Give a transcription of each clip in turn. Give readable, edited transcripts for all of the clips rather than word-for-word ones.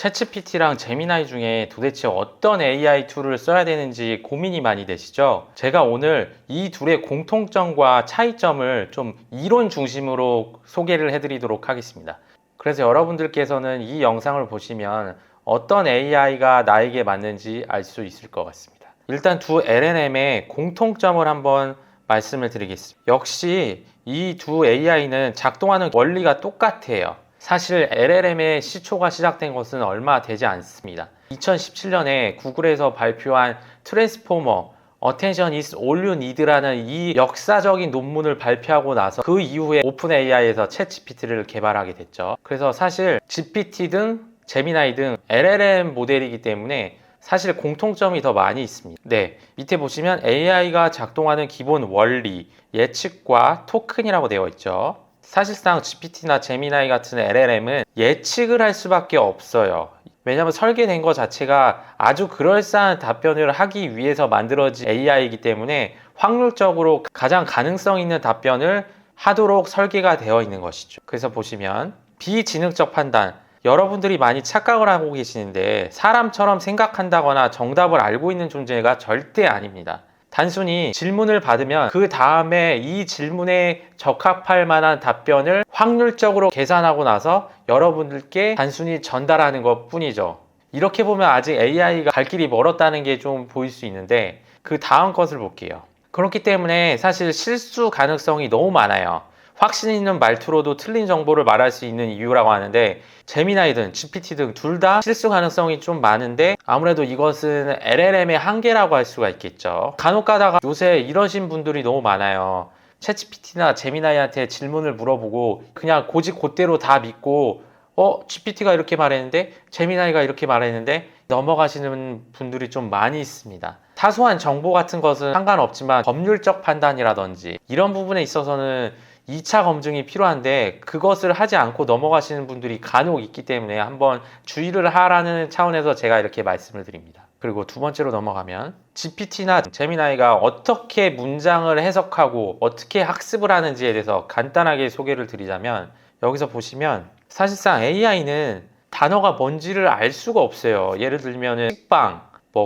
챗GPT랑 제미나이 중에 도대체 어떤 AI 툴을 써야 되는지 고민이 많이 되시죠? 제가 오늘 이 둘의 공통점과 차이점을 좀 이론 중심으로 소개를 해드리도록 하겠습니다. 그래서 여러분들께서는 이 영상을 보시면 어떤 AI가 나에게 맞는지 알 수 있을 것 같습니다. 일단 두 LLM의 공통점을 한번 말씀을 드리겠습니다. 역시 이 두 AI는 작동하는 원리가 똑같아요. 사실 LLM의 시초가 시작된 것은 얼마 되지 않습니다. 2017년에 구글에서 발표한 트랜스포머 Attention is all you need라는 이 역사적인 논문을 발표하고 나서 그 이후에 오픈 AI에서 챗GPT를 개발하게 됐죠. 그래서 사실 GPT 등 제미나이 등 LLM 모델이기 때문에 사실 공통점이 더 많이 있습니다. 네, 밑에 보시면 AI가 작동하는 기본 원리, 예측과 토큰이라고 되어 있죠. 사실상 GPT나 제미나이 같은 LLM은 예측을 할 수밖에 없어요. 왜냐하면 설계된 것 자체가 아주 그럴싸한 답변을 하기 위해서 만들어진 AI이기 때문에 확률적으로 가장 가능성 있는 답변을 하도록 설계가 되어 있는 것이죠. 그래서 보시면 비지능적 판단, 여러분들이 많이 착각을 하고 계시는데 사람처럼 생각한다거나 정답을 알고 있는 존재가 절대 아닙니다. 단순히 질문을 받으면 그 다음에 이 질문에 적합할 만한 답변을 확률적으로 계산하고 나서 여러분들께 단순히 전달하는 것 뿐이죠. 이렇게 보면 아직 AI가 갈 길이 멀었다는 게 좀 보일 수 있는데 그 다음 것을 볼게요. 그렇기 때문에 사실 실수 가능성이 너무 많아요. 확신 있는 말투로도 틀린 정보를 말할 수 있는 이유라고 하는데 제미나이든 GPT 등 둘 다 실수 가능성이 좀 많은데 아무래도 이것은 LLM의 한계라고 할 수가 있겠죠. 간혹 가다가 요새 이러신 분들이 너무 많아요. 챗GPT나 제미나이한테 질문을 물어보고 그냥 곧대로 다 믿고 GPT가 이렇게 말했는데 제미나이가 이렇게 말했는데 넘어가시는 분들이 좀 많이 있습니다. 사소한 정보 같은 것은 상관없지만 법률적 판단이라든지 이런 부분에 있어서는 2차 검증이 필요한데 그것을 하지 않고 넘어가시는 분들이 간혹 있기 때문에 한번 주의를 하라는 차원에서 제가 이렇게 말씀을 드립니다. 그리고 두 번째로 넘어가면 GPT나 제미나이가 어떻게 문장을 해석하고 어떻게 학습을 하는지에 대해서 간단하게 소개를 드리자면 여기서 보시면 사실상 AI는 단어가 뭔지를 알 수가 없어요. 예를 들면 식빵,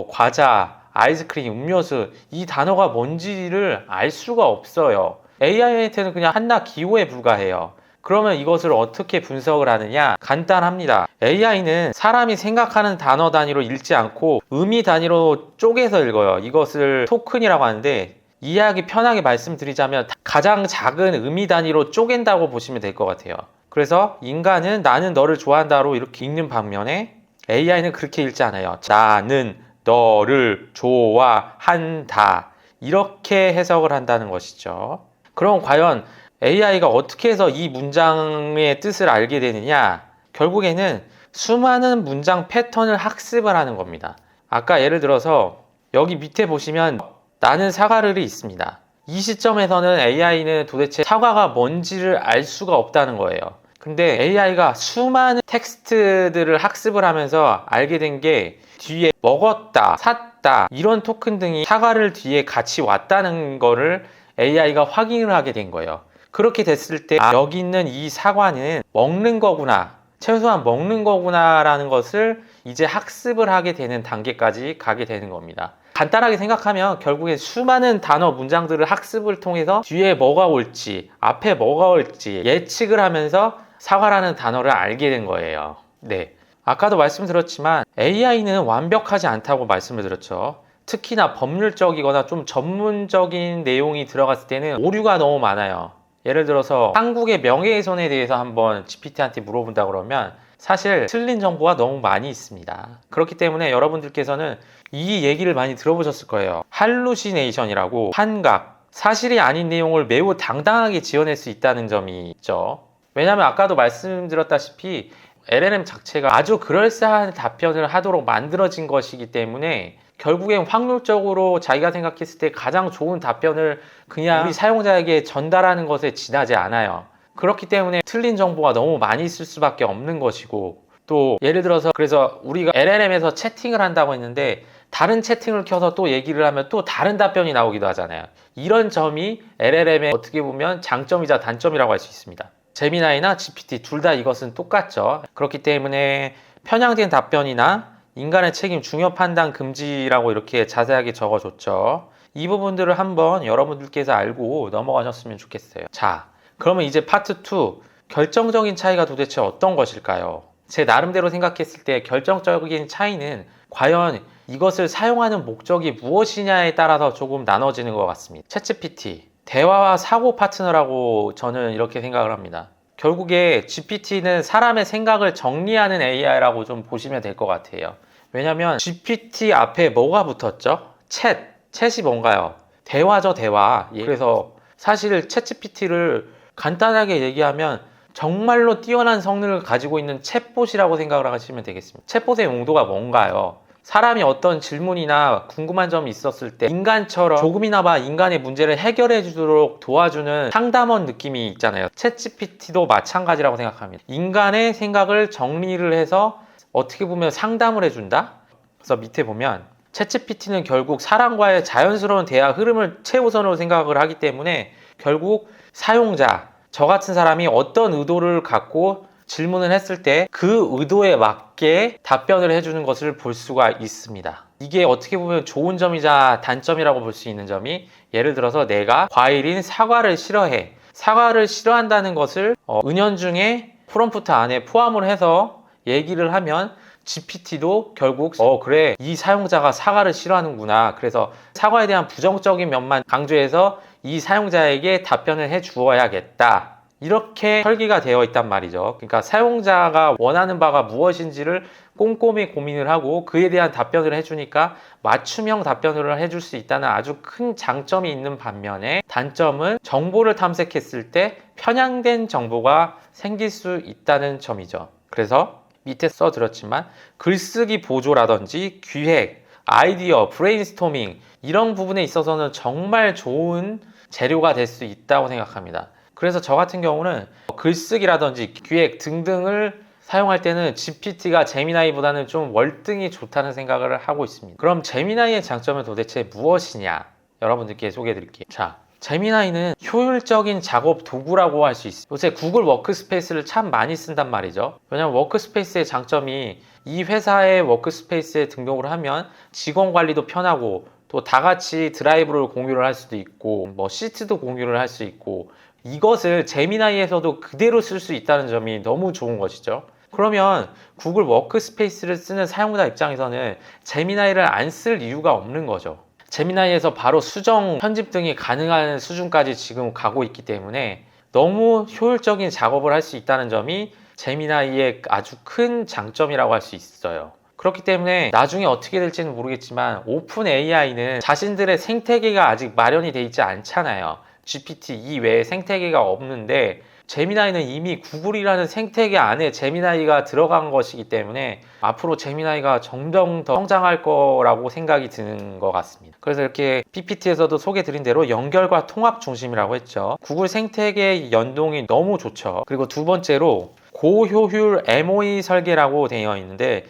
과자, 아이스크림, 음료수 이 단어가 뭔지를 알 수가 없어요. AI한테는 그냥 한낱 기호에 불과해요. 그러면 이것을 어떻게 분석을 하느냐? 간단합니다. AI는 사람이 생각하는 단어 단위로 읽지 않고 의미 단위로 쪼개서 읽어요. 이것을 토큰이라고 하는데 이해하기 편하게 말씀드리자면 가장 작은 의미 단위로 쪼갠다고 보시면 될 것 같아요. 그래서 인간은 나는 너를 좋아한다로 이렇게 읽는 반면에 AI는 그렇게 읽지 않아요. 나는 너를 좋아한다. 이렇게 해석을 한다는 것이죠. 그럼 과연 AI가 어떻게 해서 이 문장의 뜻을 알게 되느냐? 결국에는 수많은 문장 패턴을 학습을 하는 겁니다. 아까 예를 들어서 여기 밑에 보시면 나는 사과를 있습니다. 이 시점에서는 AI는 도대체 사과가 뭔지를 알 수가 없다는 거예요. 근데 AI가 수많은 텍스트들을 학습을 하면서 알게 된 게 뒤에 먹었다, 샀다 이런 토큰 등이 사과를 뒤에 같이 왔다는 거를 AI가 확인을 하게 된 거예요. 그렇게 됐을 때 여기 있는 이 사과는 먹는 거구나, 최소한 먹는 거구나 라는 것을 이제 학습을 하게 되는 단계까지 가게 되는 겁니다. 간단하게 생각하면 결국에 수많은 단어 문장들을 학습을 통해서 뒤에 뭐가 올지 앞에 뭐가 올지 예측을 하면서 사과라는 단어를 알게 된 거예요. 네, 아까도 말씀드렸지만 AI는 완벽하지 않다고 말씀을 드렸죠. 특히나 법률적이거나 좀 전문적인 내용이 들어갔을 때는 오류가 너무 많아요. 예를 들어서 한국의 명예훼손에 대해서 한번 GPT한테 물어본다 그러면 사실 틀린 정보가 너무 많이 있습니다. 그렇기 때문에 여러분들께서는 이 얘기를 많이 들어보셨을 거예요. 할루시네이션이라고 환각, 사실이 아닌 내용을 매우 당당하게 지어낼 수 있다는 점이 있죠. 왜냐하면 아까도 말씀드렸다시피 LLM 자체가 아주 그럴싸한 답변을 하도록 만들어진 것이기 때문에 결국엔 확률적으로 자기가 생각했을 때 가장 좋은 답변을 그냥 우리 사용자에게 전달하는 것에 지나지 않아요. 그렇기 때문에 틀린 정보가 너무 많이 있을 수밖에 없는 것이고, 또 예를 들어서 그래서 우리가 LLM에서 채팅을 한다고 했는데 다른 채팅을 켜서 또 얘기를 하면 또 다른 답변이 나오기도 하잖아요. 이런 점이 LLM의 어떻게 보면 장점이자 단점이라고 할 수 있습니다. 제미나이나 GPT 둘 다 이것은 똑같죠. 그렇기 때문에 편향된 답변이나 인간의 책임 중요 판단 금지라고 이렇게 자세하게 적어줬죠. 이 부분들을 한번 여러분들께서 알고 넘어가셨으면 좋겠어요. 자, 그러면 이제 파트 2, 결정적인 차이가 도대체 어떤 것일까요? 제 나름대로 생각했을 때 결정적인 차이는 과연 이것을 사용하는 목적이 무엇이냐에 따라서 조금 나눠지는 것 같습니다. 챗GPT, 대화와 사고 파트너라고 저는 이렇게 생각을 합니다. 결국에 GPT는 사람의 생각을 정리하는 AI라고 좀 보시면 될 것 같아요. 왜냐면 GPT 앞에 뭐가 붙었죠? 챗이 뭔가요? 대화죠, 대화. 그래서 사실 챗GPT를 간단하게 얘기하면 정말로 뛰어난 성능을 가지고 있는 챗봇이라고 생각을 하시면 되겠습니다. 챗봇의 용도가 뭔가요? 사람이 어떤 질문이나 궁금한 점이 있었을 때 인간처럼 조금이나마 인간의 문제를 해결해 주도록 도와주는 상담원 느낌이 있잖아요. 챗GPT도 마찬가지라고 생각합니다. 인간의 생각을 정리를 해서 어떻게 보면 상담을 해준다? 그래서 밑에 보면 챗GPT는 결국 사람과의 자연스러운 대화 흐름을 최우선으로 생각을 하기 때문에 결국 사용자, 저 같은 사람이 어떤 의도를 갖고 질문을 했을 때 그 의도에 맞게 답변을 해주는 것을 볼 수가 있습니다. 이게 어떻게 보면 좋은 점이자 단점이라고 볼 수 있는 점이, 예를 들어서 내가 과일인 사과를 싫어해. 사과를 싫어한다는 것을 은연중에 프롬프트 안에 포함을 해서 얘기를 하면 GPT도 결국 그래, 이 사용자가 사과를 싫어하는구나, 그래서 사과에 대한 부정적인 면만 강조해서 이 사용자에게 답변을 해 주어야겠다, 이렇게 설계가 되어 있단 말이죠. 그러니까 사용자가 원하는 바가 무엇인지를 꼼꼼히 고민을 하고 그에 대한 답변을 해주니까 맞춤형 답변을 해줄 수 있다는 아주 큰 장점이 있는 반면에, 단점은 정보를 탐색했을 때 편향된 정보가 생길 수 있다는 점이죠. 그래서 밑에 써드렸지만 글쓰기 보조라든지 기획, 아이디어, 브레인스토밍, 이런 부분에 있어서는 정말 좋은 재료가 될 수 있다고 생각합니다. 그래서 저 같은 경우는 글쓰기라든지 기획 등등을 사용할 때는 GPT가 제미나이보다는 좀 월등히 좋다는 생각을 하고 있습니다. 그럼 제미나이의 장점은 도대체 무엇이냐? 여러분들께 소개해 드릴게요. 자, 제미나이는 효율적인 작업 도구라고 할 수 있어요. 요새 구글 워크스페이스를 참 많이 쓴단 말이죠. 왜냐하면 워크스페이스의 장점이, 이 회사의 워크스페이스에 등록을 하면 직원 관리도 편하고, 또 다 같이 드라이브를 공유를 할 수도 있고, 시트도 공유를 할 수 있고, 이것을 제미나이에서도 그대로 쓸 수 있다는 점이 너무 좋은 것이죠. 그러면 구글 워크스페이스를 쓰는 사용자 입장에서는 제미나이를 안 쓸 이유가 없는 거죠. 제미나이에서 바로 수정, 편집 등이 가능한 수준까지 지금 가고 있기 때문에 너무 효율적인 작업을 할 수 있다는 점이 제미나이의 아주 큰 장점이라고 할 수 있어요. 그렇기 때문에 나중에 어떻게 될지는 모르겠지만 오픈 AI는 자신들의 생태계가 아직 마련이 돼 있지 않잖아요. GPT 이외에 생태계가 없는데, 제미나이는 이미 구글이라는 생태계 안에 제미나이가 들어간 것이기 때문에 앞으로 제미나이가 점점 더 성장할 거라고 생각이 드는 것 같습니다. 그래서 이렇게 PPT에서도 소개드린 대로 연결과 통합 중심이라고 했죠. 구글 생태계 연동이 너무 좋죠. 그리고 두 번째로 고효율 MOE 설계라고 되어 있는데,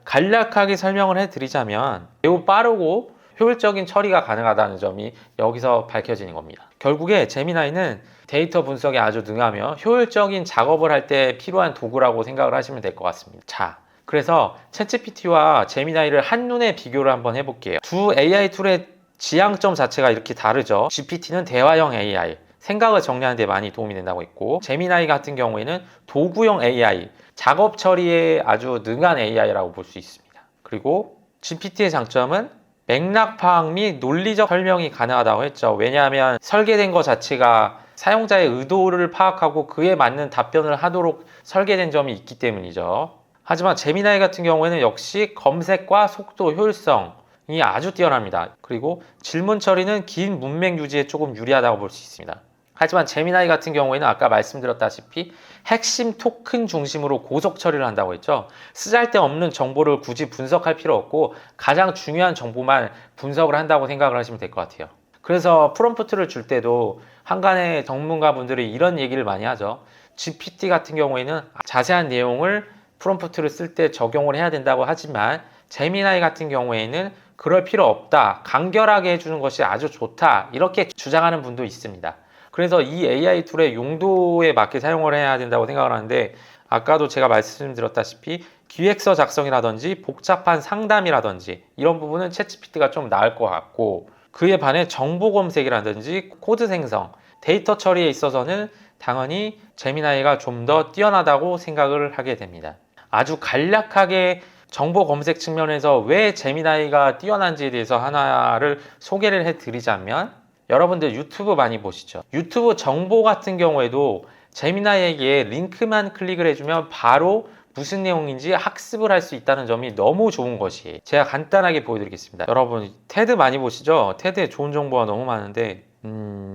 간략하게 설명을 해드리자면 매우 빠르고 효율적인 처리가 가능하다는 점이 여기서 밝혀지는 겁니다. 결국에 제미나이는 데이터 분석에 아주 능하며 효율적인 작업을 할 때 필요한 도구라고 생각을 하시면 될 것 같습니다. 자, 그래서 챗GPT와 제미나이를 한눈에 비교를 한번 해볼게요. 두 AI 툴의 지향점 자체가 이렇게 다르죠. GPT는 대화형 AI, 생각을 정리하는 데 많이 도움이 된다고 했고, 제미나이 같은 경우에는 도구형 AI, 작업 처리에 아주 능한 AI라고 볼 수 있습니다. 그리고 GPT의 장점은 맥락 파악 및 논리적 설명이 가능하다고 했죠. 왜냐하면 설계된 것 자체가 사용자의 의도를 파악하고 그에 맞는 답변을 하도록 설계된 점이 있기 때문이죠. 하지만 제미나이 같은 경우에는 역시 검색과 속도, 효율성이 아주 뛰어납니다. 그리고 질문 처리는 긴 문맥 유지에 조금 유리하다고 볼 수 있습니다. 하지만 제미나이 같은 경우에는 아까 말씀드렸다시피 핵심 토큰 중심으로 고속 처리를 한다고 했죠. 쓰잘데없는 정보를 굳이 분석할 필요 없고 가장 중요한 정보만 분석을 한다고 생각을 하시면 될 것 같아요. 그래서 프롬프트를 줄 때도 한간에 전문가분들이 이런 얘기를 많이 하죠. GPT 같은 경우에는 자세한 내용을 프롬프트를 쓸 때 적용을 해야 된다고 하지만 제미나이 같은 경우에는 그럴 필요 없다, 간결하게 해주는 것이 아주 좋다, 이렇게 주장하는 분도 있습니다. 그래서 이 AI 툴의 용도에 맞게 사용을 해야 된다고 생각을 하는데, 아까도 제가 말씀드렸다시피 기획서 작성이라든지 복잡한 상담이라든지 이런 부분은 챗GPT가 좀 나을 것 같고, 그에 반해 정보 검색이라든지 코드 생성, 데이터 처리에 있어서는 당연히 제미나이가 좀 더 뛰어나다고 생각을 하게 됩니다. 아주 간략하게 정보 검색 측면에서 왜 제미나이가 뛰어난지에 대해서 하나를 소개를 해드리자면, 여러분들 유튜브 많이 보시죠? 유튜브 정보 같은 경우에도 제미나이에게 링크만 클릭을 해주면 바로 무슨 내용인지 학습을 할 수 있다는 점이 너무 좋은 것이에요. 제가 간단하게 보여드리겠습니다. 여러분 테드 많이 보시죠? 테드에 좋은 정보가 너무 많은데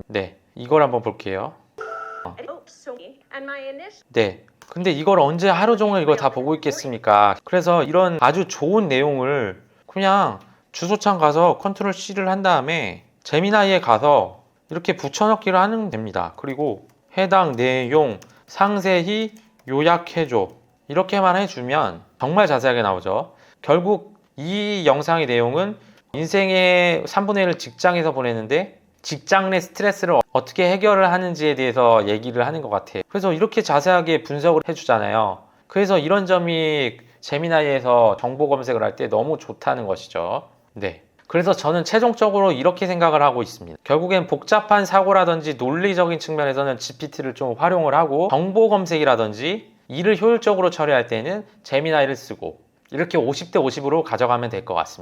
네, 이걸 한번 볼게요. 네, 근데 이걸 언제 하루 종일 이걸 다 보고 있겠습니까? 그래서 이런 아주 좋은 내용을 그냥 주소창 가서 컨트롤 C를 한 다음에 제미나이에 가서 이렇게 붙여넣기를 하면 됩니다. 그리고 해당 내용 상세히 요약해줘, 이렇게만 해주면 정말 자세하게 나오죠. 결국 이 영상의 내용은 인생의 3분의 1을 직장에서 보내는데 직장 내 스트레스를 어떻게 해결을 하는지에 대해서 얘기를 하는 것 같아요. 그래서 이렇게 자세하게 분석을 해주잖아요. 그래서 이런 점이 제미나이에서 정보 검색을 할 때 너무 좋다는 것이죠. 네. 그래서 저는 최종적으로 이렇게 생각을 하고 있습니다. 결국엔 복잡한 사고라든지 논리적인 측면에서는 GPT를 좀 활용을 하고, 정보 검색이라든지 일을 효율적으로 처리할 때는 제미나이를 쓰고, 이렇게 50대 50으로 가져가면 될 것 같습니다.